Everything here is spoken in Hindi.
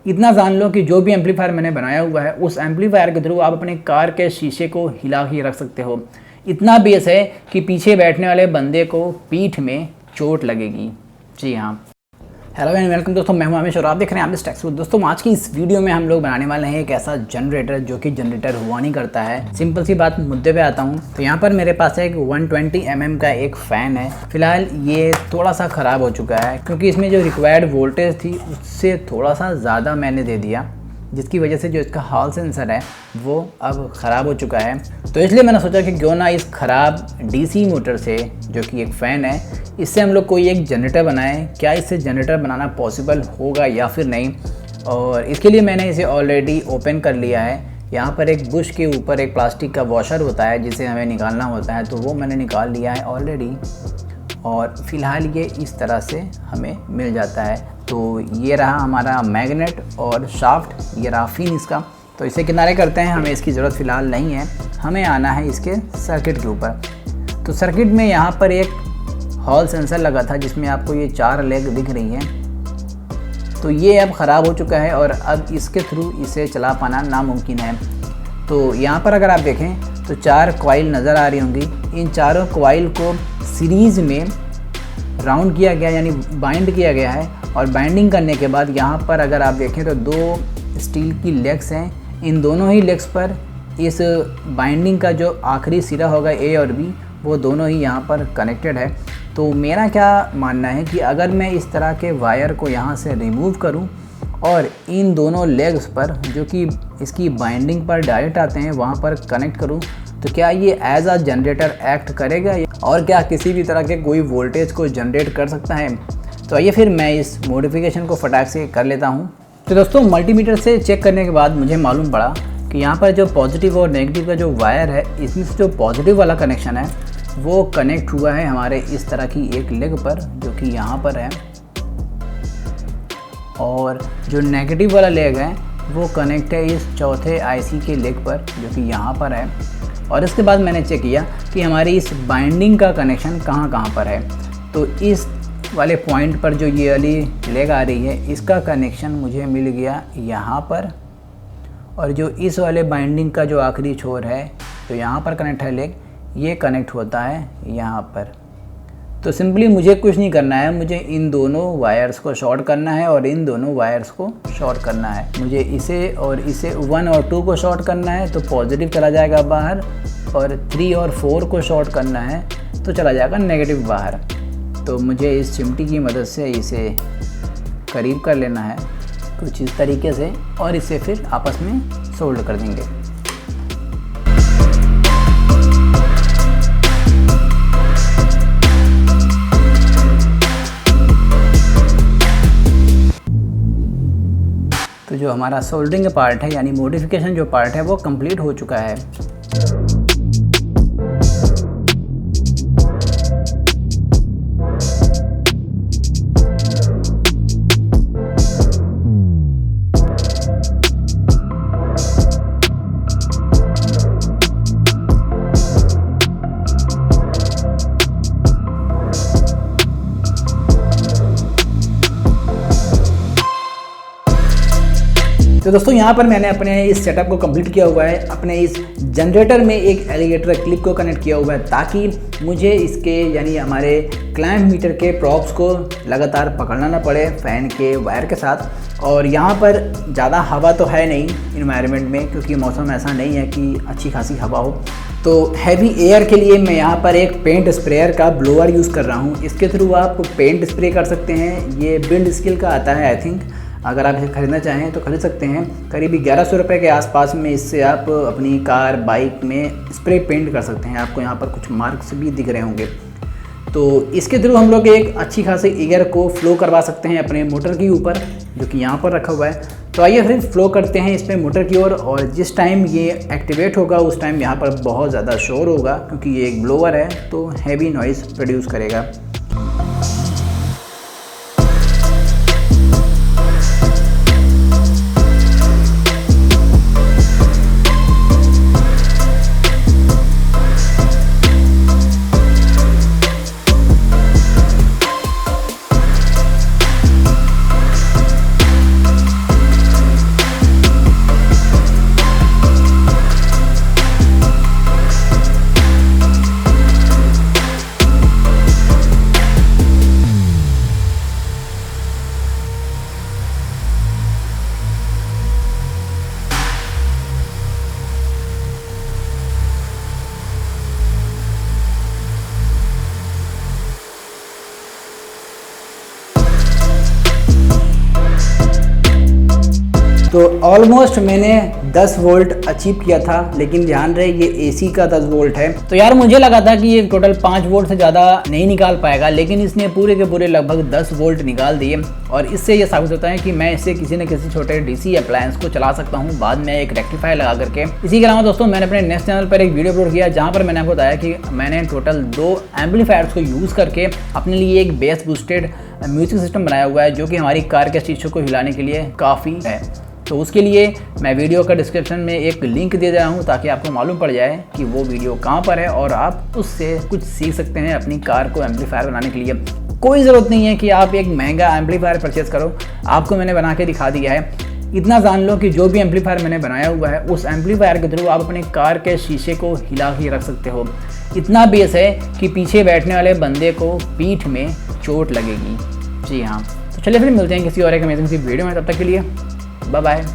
इतना जान लो कि जो भी एम्पलीफायर मैंने बनाया हुआ है उस एम्पलीफायर के थ्रू आप अपने कार के शीशे को हिला के रख सकते हो। इतना बेस है कि पीछे बैठने वाले बंदे को पीठ में चोट लगेगी। जी हाँ। हेलो एंड वेलकम दोस्तों, मैं हूं आमिश और आप देख रहे हैं आमिश टेक्स। दोस्तों आज की इस वीडियो में हम लोग बनाने वाले हैं एक ऐसा जनरेटर जो कि जनरेटर हुआ नहीं करता है। सिंपल सी बात, मुद्दे पे आता हूं। तो यहाँ पर मेरे पास एक 120 mm का एक फ़ैन है। फिलहाल ये थोड़ा सा ख़राब हो चुका है क्योंकि इसमें जो रिक्वायर्ड वोल्टेज थी उससे थोड़ा सा ज़्यादा मैंने दे दिया, जिसकी वजह से जो इसका हॉल सेंसर है वो अब ख़राब हो चुका है। तो इसलिए मैंने सोचा कि क्यों ना इस ख़राब डीसी मोटर से, जो कि एक फ़ैन है, इससे हम लोग कोई एक जनरेटर बनाएं। क्या इससे जनरेटर बनाना पॉसिबल होगा या फिर नहीं। और इसके लिए मैंने इसे ऑलरेडी ओपन कर लिया है। यहाँ पर एक बुश के ऊपर एक प्लास्टिक का वॉशर होता है जिसे हमें निकालना होता है, तो वो मैंने निकाल लिया है ऑलरेडी। और फ़िलहाल ये इस तरह से हमें मिल जाता है। तो ये रहा हमारा मैग्नेट और शाफ्ट, ये रहा फिन इसका। तो इसे किनारे करते हैं, हमें इसकी ज़रूरत फ़िलहाल नहीं है। हमें आना है इसके सर्किट के ऊपर। तो सर्किट में यहाँ पर एक हॉल सेंसर लगा था जिसमें आपको ये 4 लेग दिख रही हैं। तो ये अब ख़राब हो चुका है और अब इसके थ्रू इसे चला पाना नामुमकिन है। तो यहाँ पर अगर आप देखें तो 4 कॉइल नज़र आ रही होंगी। इन चारों कॉइल को सीरीज़ में राउंड किया गया, यानी बाइंड किया गया है। और बाइंडिंग करने के बाद यहाँ पर अगर आप देखें तो 2 स्टील की लेग्स हैं। इन दोनों ही लेग्स पर इस बाइंडिंग का जो आखिरी सिरा होगा ए और बी, वो दोनों ही यहाँ पर कनेक्टेड है। तो मेरा क्या मानना है कि अगर मैं इस तरह के वायर को यहाँ से रिमूव करूँ और इन दोनों लेग्स पर, जो कि इसकी बाइंडिंग पर डायरेक्ट आते हैं, वहाँ पर कनेक्ट करूँ, तो क्या ये एज अ जनरेटर एक्ट करेगा और क्या किसी भी तरह के कोई वोल्टेज को जनरेट कर सकता है। तो आइए फिर मैं इस मॉडिफिकेशन को फटाक से कर लेता हूँ। तो दोस्तों मल्टीमीटर से चेक करने के बाद मुझे मालूम पड़ा कि यहाँ पर जो पॉजिटिव और नेगेटिव का जो वायर है, इसमें से जो पॉजिटिव वाला कनेक्शन है वो कनेक्ट हुआ है हमारे इस तरह की एक लेग पर, जो कि यहाँ पर है। और जो नेगेटिव वाला लेग है वो कनेक्ट है इस चौथे आईसी के लेग पर, जो कि यहाँ पर है। और इसके बाद मैंने चेक किया कि हमारी इस बाइंडिंग का कनेक्शन कहाँ पर है। तो इस वाले पॉइंट पर जो ये वाली लेग आ रही है, इसका कनेक्शन मुझे मिल गया यहाँ पर। और जो इस वाले बाइंडिंग का जो आखिरी छोर है, तो यहाँ पर कनेक्ट है लेग, ये कनेक्ट होता है यहाँ पर। तो सिंपली मुझे कुछ नहीं करना है, मुझे इन दोनों वायर्स को शॉर्ट करना है और इन दोनों वायर्स को शॉर्ट करना है। मुझे इसे और इसे 1 और 2 को शॉर्ट करना है तो पॉजिटिव चला जाएगा बाहर, और 3 और 4 को शॉर्ट करना है तो चला जाएगा नेगेटिव बाहर। तो मुझे इस चिमटी की मदद से इसे करीब कर लेना है कुछ इस तरीके से, और इसे फिर आपस में सोल्ड कर देंगे। तो जो हमारा सोल्डरिंग पार्ट है, यानी मॉडिफिकेशन जो पार्ट है, वो कंप्लीट हो चुका है। तो दोस्तों यहाँ पर मैंने अपने इस सेटअप को कंप्लीट किया हुआ है। अपने इस जनरेटर में एक एलिगेटर क्लिप को कनेक्ट किया हुआ है ताकि मुझे इसके, यानी हमारे क्लैंप मीटर के प्रॉप्स को लगातार पकड़ना ना पड़े फ़ैन के वायर के साथ। और यहाँ पर ज़्यादा हवा तो है नहीं इन्वायरमेंट में, क्योंकि मौसम ऐसा नहीं है कि अच्छी खासी हवा हो। तो हैवी एयर के लिए मैं यहाँ पर एक पेंट स्प्रेयर का ब्लोअर यूज़ कर रहा हूँ। इसके थ्रू आप पेंट स्प्रे कर सकते हैं। ये बिल्ड स्किल का आता है, आई थिंक। अगर आप इसे ख़रीदना चाहें तो खरीद सकते हैं। करीब 1100 रुपये के आसपास में इससे आप अपनी कार, बाइक में स्प्रे पेंट कर सकते हैं। आपको यहाँ पर कुछ मार्क्स भी दिख रहे होंगे। तो इसके थ्रू हम लोग एक अच्छी खासी एयर को फ्लो करवा सकते हैं अपने मोटर के ऊपर, जो कि यहाँ पर रखा हुआ है। तो आइए फिर फ्लो करते हैं इस पर मोटर की ओर। और जिस टाइम ये एक्टिवेट होगा उस टाइम यहाँ पर बहुत ज़्यादा शोर होगा, क्योंकि ये एक ब्लोअर है तो हैवी नॉइज़ प्रोड्यूस करेगा। तो ऑलमोस्ट मैंने 10 वोल्ट अचीव किया था, लेकिन ध्यान रहे ये एसी का 10 वोल्ट है। तो यार मुझे लगा था कि ये टोटल 5 वोल्ट से ज़्यादा नहीं निकाल पाएगा, लेकिन इसने पूरे के पूरे लगभग 10 वोल्ट निकाल दिए। और इससे ये साबित होता है कि मैं इससे किसी न किसी छोटे डीसी अप्लायंस को चला सकता हूँ बाद में एक रेक्टिफायर लगा करके। इसी के अलावा दोस्तों मैंने अपने नेक्स्ट चैनल पर एक वीडियो अपलोड किया जहाँ पर मैंने आपको बताया कि मैंने टोटल 2 एम्पलीफायर्स को यूज़ करके अपने लिए एक बेस बूस्टेड म्यूजिक सिस्टम बनाया हुआ है, जो कि हमारी कार के शीशों को हिलाने के लिए काफ़ी है। तो उसके लिए मैं वीडियो का डिस्क्रिप्शन में एक लिंक दे रहा हूँ ताकि आपको मालूम पड़ जाए कि वो वीडियो कहाँ पर है और आप उससे कुछ सीख सकते हैं अपनी कार को एम्पलीफायर बनाने के लिए। कोई ज़रूरत नहीं है कि आप एक महंगा एम्पलीफायर परचेज़ करो, आपको मैंने बना के दिखा दिया है। इतना जान लो कि जो भी एम्पलीफायर मैंने बनाया हुआ है उस एम्पलीफायर के थ्रू आप अपने कार के शीशे को हिला के रख सकते हो। इतना बेस है कि पीछे बैठने वाले बंदे को पीठ में चोट लगेगी। जी हाँ, तो चलिए फिर मिलते हैं किसी और एक अमेजिंग सी वीडियो में। तब तक के लिए बाय बाय।